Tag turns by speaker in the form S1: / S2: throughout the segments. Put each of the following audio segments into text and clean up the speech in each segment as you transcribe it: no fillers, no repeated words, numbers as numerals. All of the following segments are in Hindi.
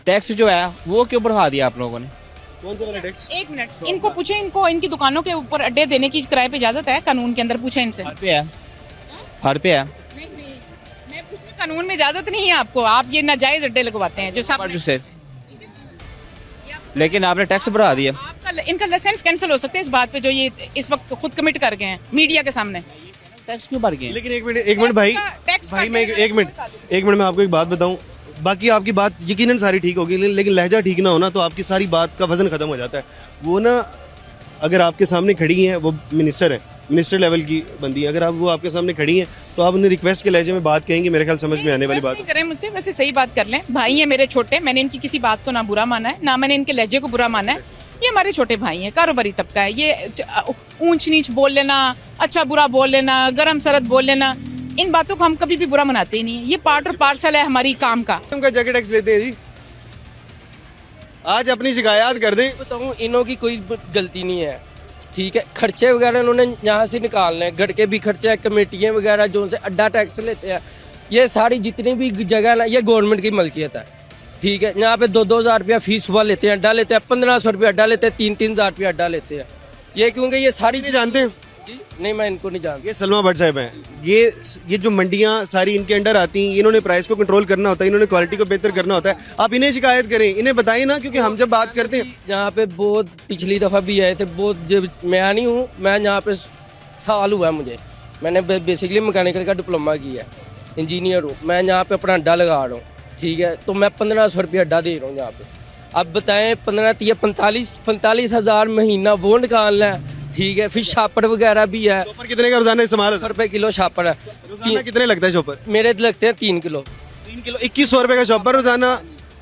S1: टैक्स जो है वो क्यों बढ़ा दिया आप लोगों ने?
S2: कौन सा वाला टैक्स?
S3: एक मिनट, इनको पूछे, इनको इनकी दुकानों के ऊपर अड्डे देने की किराए पे इजाजत है कानून के अंदर? पूछे इनसे।
S1: हर पे है, हर पे है।
S3: नहीं, मैं पूछ रही, कानून में इजाजत नहीं है आपको, आप ये नाजायज अड्डे लगवाते हैं जो सब।
S1: पर जो से लेकिन आपने टैक्स बढ़ा दिया।
S3: आपका इनका लाइसेंस कैंसिल हो सकते हैं इस बात पे जो ये इस वक्त खुद कमिट कर गए हैं मीडिया के सामने।
S1: टैक्स क्यों बढ़ गए?
S2: लेकिन एक मिनट भाई,
S3: टैक्स
S2: भाई मैं एक मिनट मैं आपको एक बात बताऊं। बाकी आपकी बात यकीनन सारी ठीक होगी, लेकिन लहजा ठीक ना होना तो आपकी सारी बात का वजन खत्म हो जाता है। वो ना, अगर आपके सामने खड़ी हैं, वो मिनिस्टर है, मिनिस्टर लेवल की बंदी है, अगर आप वो आपके सामने खड़ी हैं तो आप उन्हें रिक्वेस्ट के लहजे में बात कहेंगे, मेरे ख्याल समझ में आने वाली बात
S3: करें मुझसे। वैसे सही बात कर लें, भाई है मेरे छोटे, मैंने इनकी किसी बात को ना बुरा माना है, ना मैंने इनके लहजे को बुरा माना है। ये हमारे छोटे भाई हैं, कारोबारी तबका है। ये ऊंच नीच बोल लेना, अच्छा बुरा बोल लेना, गरम सरद बोल लेना, इन बातों को हम कभी भी बुरा मनाते ही नहीं है। ये पार्ट और पार्सल है हमारी काम का।
S2: उनका जैकेट टैक्स लेते हैं जी, आज अपनी शिकायत कर दें।
S4: बताऊं, इन्हों की कोई गलती नहीं है, ठीक है। खर्चे वगैरह इन्होंने यहाँ से निकालने हैं, घर के भी खर्चे, कमेटियाँ वगैरह जो से अड्डा टैक्स लेते हैं, ये सारी जितनी भी जगह ना, ये गवर्नमेंट की मलकियत है, ठीक है। यहाँ पे 2-2 हज़ार रुपया फीस सुबह लेते हैं, अड्डा लेते हैं, 1500 रुपया अड्डा लेते हैं, 3-3 हज़ार रुपया अड्डा लेते हैं। ये क्योंकि ये सारी
S2: नहीं जानते हैं?
S4: नहीं, मैं इनको नहीं जानता।
S2: ये सलमा भट्ट साहब हैं। ये जो मंडियां सारी इनके अंडर आती हैं, इन्होंने प्राइस को कंट्रोल करना होता है, इन्होंने क्वालिटी को बेहतर करना होता है। आप इन्हें शिकायत करें, इन्हें बताइए ना, क्योंकि हम जब बात करते हैं
S4: यहाँ पे बहुत पिछली दफ़ा भी आए थे, बहुत जब मैं नहीं हूँ, मैं यहाँ पे साल हुआ है मुझे, मैंने बेसिकली मैकेनिकल का डिप्लोमा किया है, इंजीनियर हूँ। मैं यहाँ पे अपना अड्डा लगा रहा हूँ, ठीक है, तो मैं 1500 रुपया अड्डा दे रहा हूँ यहाँ पे। अब बताएं, 45 हज़ार महीना वो निकालना है, ठीक है। फिर शापर वगैरह भी है।
S2: शॉपर कितने का रोजाना इस्तेमाल होता है?
S4: ₹100 किलो शापर है।
S2: रोजाना कितने लगता है शॉपर?
S4: मेरे लगते हैं 3 किलो।
S2: 3 किलो 2100 रुपए का शॉपर रोजाना,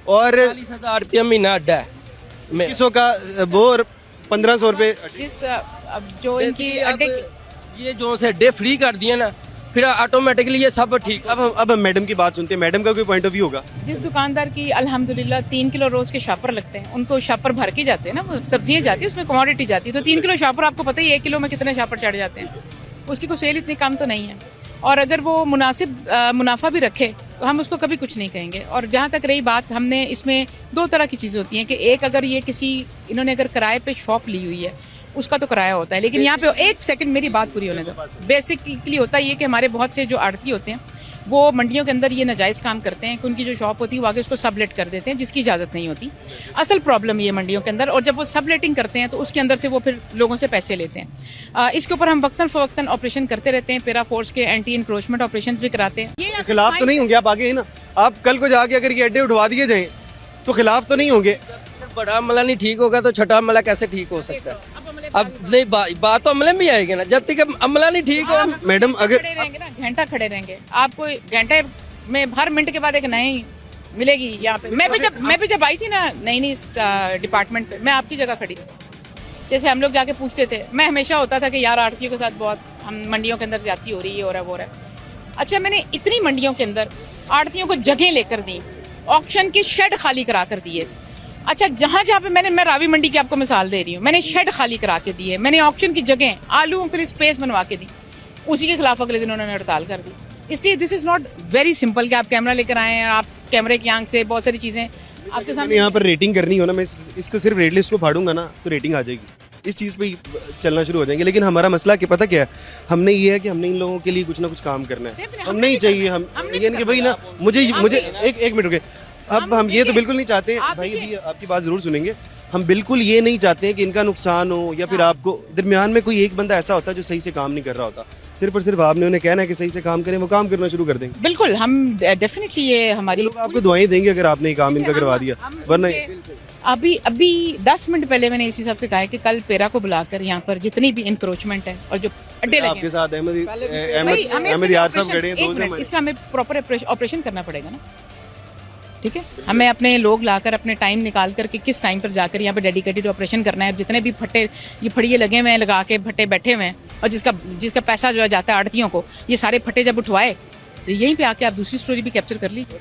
S2: और
S4: 40 हज़ार रुपया महीना अड्डा है।
S2: 2100 का वो, 1500 रुपए।
S3: जिस अब जो इनकी अड्डे
S4: ये जो से अड्डे फ्री कर दिए ना, फिर ऑटोमेटिकली ये सब ठीक।
S2: अब हम मैडम की बात सुनते हैं। मैडम का कोई पॉइंट ऑफ व्यू होगा?
S3: जिस दुकानदार की अल्हम्दुलिल्लाह 3 किलो रोज के शापर लगते हैं, उनको शापर भर के जाते हैं ना, वो सब्जियां जाती है, उसमें कमोडिटी जाती है, तो 3 किलो शापर आपको पता ही 1 किलो में कितने शापर चढ़ जाते हैं। उसकी कोई सेल इतनी कम तो नहीं है, और अगर वो मुनासिब मुनाफा भी रखे तो हम उसको कभी कुछ नहीं कहेंगे। और जहाँ तक रही बात, हमने इसमें 2 तरह की चीज़ें होती हैं कि एक, अगर ये इन्होंने अगर किराए पे शॉप ली हुई है उसका तो किराया होता है, लेकिन यहाँ पे एक सेकंड मेरी बात पूरी होने दो। बेसिकली होता है ये कि हमारे बहुत से जो आड़ती होते हैं वो मंडियों के अंदर ये नाजायज़ काम करते हैं कि उनकी जो शॉप होती है वो आगे उसको सबलेट कर देते हैं, जिसकी इजाज़त नहीं होती। असल प्रॉब्लम ये मंडियों के अंदर, और जब वो सबलेटिंग करते हैं तो उसके अंदर से वो फिर लोगों से पैसे लेते हैं। इसके ऊपर हम वक्तन फ़वक्तन ऑपरेशन करते रहते हैं, पेरा फोर्स के एंटी इंक्रोचमेंट ऑपरेशन भी कराते हैं। ये
S2: खिलाफ तो नहीं होंगे आप? आगे है ना, आप कल को जाके अगर ये अड्डे उठवा दिए जाएं तो खिलाफ तो नहीं होंगे?
S4: बड़ा अमला नहीं ठीक होगा तो छोटा अमला कैसे ठीक हो सकता है? अब नहीं, बात तो अमले में आएगी ना, जब तक अमला नहीं ठीक हो।
S2: मैडम अगर
S3: खड़े रहेंगे ना, घंटा खड़े रहेंगे, आपको घंटे में हर मिनट के बाद एक नई मिलेगी यहाँ पे। मैं भी जब आई थी ना नई इस डिपार्टमेंट पे, मैं आपकी जगह खड़ी थी। जैसे हम लोग जाके पूछते थे, मैं हमेशा होता था कि यार आड़तियों के साथ बहुत हम मंडियों के अंदर ज्यादती हो रही है, हो रहा है। अच्छा, मैंने इतनी मंडियों के अंदर आड़तियों को जगह लेकर दी, ऑक्शन के शेड खाली करा कर दिए। अच्छा, जहाँ जहाँ पे मैं रावी मंडी की आपको मिसाल दे रही हूँ, मैंने शेड खाली करा के दिए, मैंने ऑक्शन की जगह आलूओं के लिए स्पेस बनवा के दी, उसी के खिलाफ अगले दिन उन्होंने हड़ताल कर दी। इसलिए this is not very simple कि आप कैमरा लेकर आए हैं, आप कैमरे की आंख से बहुत सारी चीजें आपके सामने।
S2: यहाँ पर रेटिंग करनी हो ना, मैं इसको सिर्फ रेट लिस्ट को फाड़ूंगा ना तो रेटिंग आ जाएगी, इस चीज़ पे चलना शुरू हो जाएंगे। लेकिन हमारा मसला क्या पता क्या है, हमने ये है कि हमने इन लोगों के लिए कुछ ना कुछ काम करना है। हम नहीं चाहिए, हम यानी कि भाई ना, मुझे एक मिनट रुके। अब हम ये तो बिल्कुल नहीं चाहते भाई, अभी आपकी बात जरूर सुनेंगे। हम बिल्कुल ये नहीं चाहते हैं कि इनका नुकसान हो, या फिर आपको दरमियान में कोई एक बंदा ऐसा होता है जो सही से काम नहीं कर रहा होता। सिर्फ और सिर्फ आपने उन्हें कहना है कि सही से काम करें, वो काम करना शुरू कर देंगे।
S3: बिल्कुल, हम डेफिनेटली ये हमारी
S2: लोग आपको दुआएं देंगे अगर आपने ये काम इनका करवा दिया, वरना
S3: अभी 10 मिनट पहले मैंने इसी हिसाब से कहा है कि कल पेरा को बुलाकर यहाँ पर जितनी भी इंक्रोचमेंट है और जो अड्डे लगे
S2: आपके साथ अहमद यार साहब खड़े हैं, दोस्त हैं,
S3: इसका हमें प्रॉपर ऑपरेशन करना पड़ेगा ना, ठीक है। हमें अपने लोग लाकर अपने टाइम निकाल कर के किस टाइम पर जाकर यहाँ पे डेडिकेटेड ऑपरेशन करना है। जितने भी फट्टे ये फड़िए लगे हुए हैं, लगा के भट्टे बैठे हुए हैं, और जिसका पैसा जो है जाता है आड़तियों को, ये सारे फट्टे जब उठवाए तो यहीं पे आके आप दूसरी स्टोरी भी कैप्चर कर लीजिए।